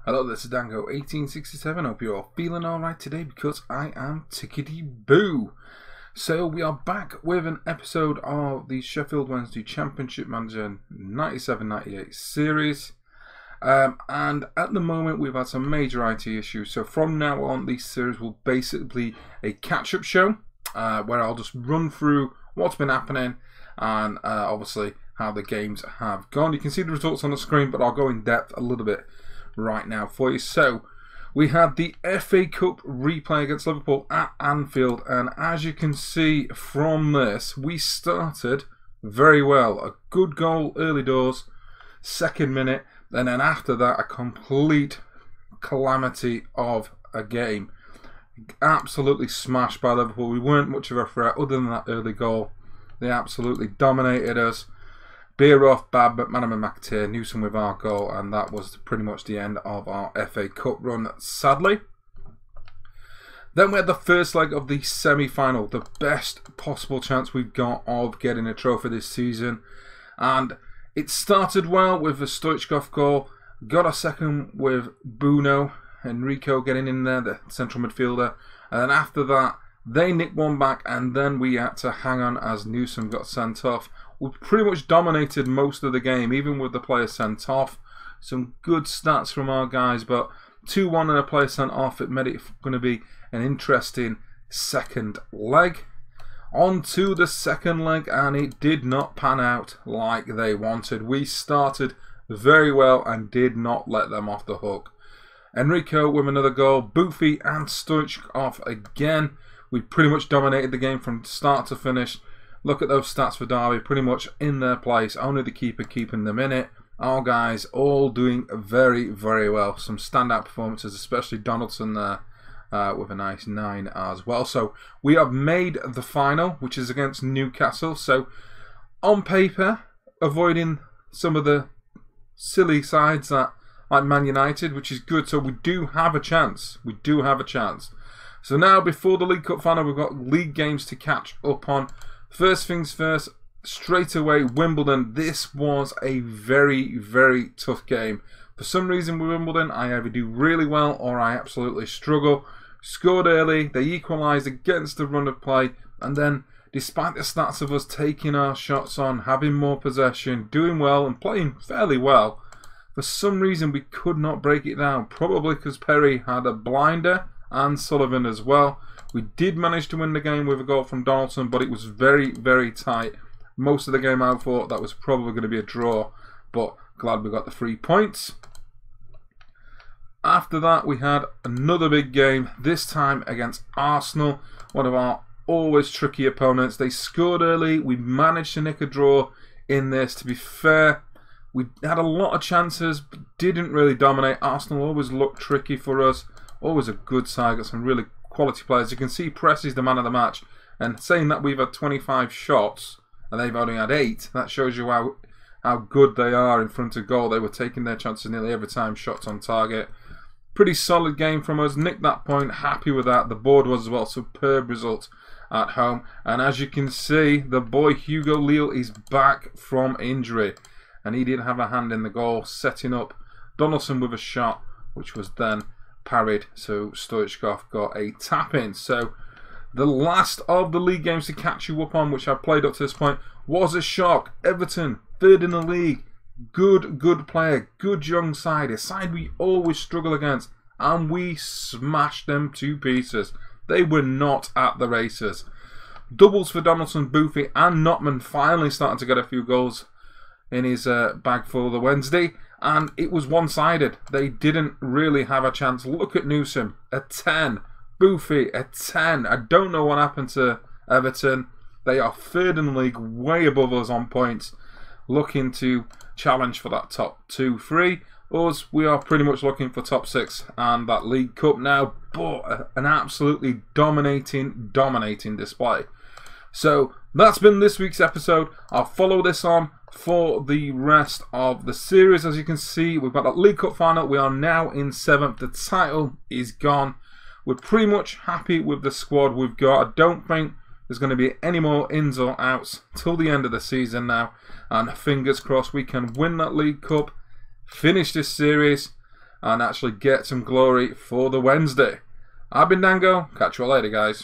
Hello, this is Dango1867. Hope you're all feeling alright today because I am tickety-boo. So we are back with an episode of the Sheffield Wednesday Championship Manager 97-98 series. And at the moment we've had some major IT issues. So from now on, this series will basically be a catch-up show where I'll just run through what's been happening and obviously how the games have gone. You can see the results on the screen, but I'll go in depth a little bit right now for you. So we had the FA Cup replay against Liverpool at Anfield, and as you can see from this, we started very well. A good goal early doors, second minute, and then after that a complete calamity of a game. Absolutely smashed by Liverpool. We weren't much of a threat other than that early goal. They absolutely dominated us. Beer off, Bab, McManaman, McAteer, Newsom with our goal, and that was pretty much the end of our FA Cup run, sadly. Then we had the first leg of the semi-final, the best possible chance we've got of getting a trophy this season. And it started well with the Stoichkov goal, got a second with Bruno, Enrico getting in there, the central midfielder, and then after that, they nicked one back, and then we had to hang on as Newsom got sent off. We pretty much dominated most of the game, even with the player sent off. Some good stats from our guys, but 2-1 and a player sent off, it made it going to be an interesting second leg. On to the second leg, and it did not pan out like they wanted. We started very well and did not let them off the hook. Enrico with another goal, Buffy and Stoichkov again. We pretty much dominated the game from start to finish. Look at those stats for Derby, pretty much in their place. Only the keeper keeping them in it. Our guys all doing very, very well. Some standout performances, especially Donaldson there with a nice 9 as well. So we have made the final, which is against Newcastle. So on paper, avoiding some of the silly sides that like Man United, which is good. So we do have a chance. We do have a chance. So now, before the League Cup final, we've got league games to catch up on. First things first, straight away, Wimbledon. This was a very, very tough game. For some reason with Wimbledon, I either do really well or I absolutely struggle. Scored early, they equalised against the run of play, and then, despite the stats of us taking our shots on, having more possession, doing well and playing fairly well, for some reason we could not break it down. Probably because Perry had a blinder, and Sullivan as well. We did manage to win the game with a goal from Donaldson, but it was very, very tight. Most of the game I thought that was probably going to be a draw, but glad we got the 3 points. After that, we had another big game, this time against Arsenal, one of our always tricky opponents. They scored early, we managed to nick a draw in this. To be fair, we had a lot of chances, but didn't really dominate. Arsenal always looked tricky for us. Always a good side, got some really quality players. You can see Press is the man of the match, and saying that we've had 25 shots and they've only had 8, that shows you how good they are in front of goal. They were taking their chances nearly every time, shots on target. Pretty solid game from us, nicked that point, happy with that. The board was as well, superb result at home. And as you can see, the boy Hugo Leal is back from injury, and he did have a hand in the goal, setting up Donaldson with a shot, which was then parried, so Stoichkov got a tap in. So the last of the league games to catch you up on, which I've played up to this point, was a shock. Everton, 3rd in the league. Good player, good young side, a side we always struggle against, and we smashed them to pieces. They were not at the races. Doubles for Donaldson, Buffy and Notman finally starting to get a few goals in his bag for the Wednesday. And it was one-sided. They didn't really have a chance. Look at Newsom, a 10. Buffy, a 10. I don't know what happened to Everton. They are 3rd in the league, way above us on points, looking to challenge for that top 2-3. Us, we are pretty much looking for top 6 and that League Cup now, but an absolutely dominating display. So that's been this week's episode. I'll follow this on for the rest of the series. As you can see, we've got that League Cup final. We are now in 7th. The title is gone. We're pretty much happy with the squad we've got. I don't think there's going to be any more ins or outs till the end of the season now. And fingers crossed we can win that League Cup, finish this series, and actually get some glory for the Wednesday. I've been Dango. Catch you all later, guys.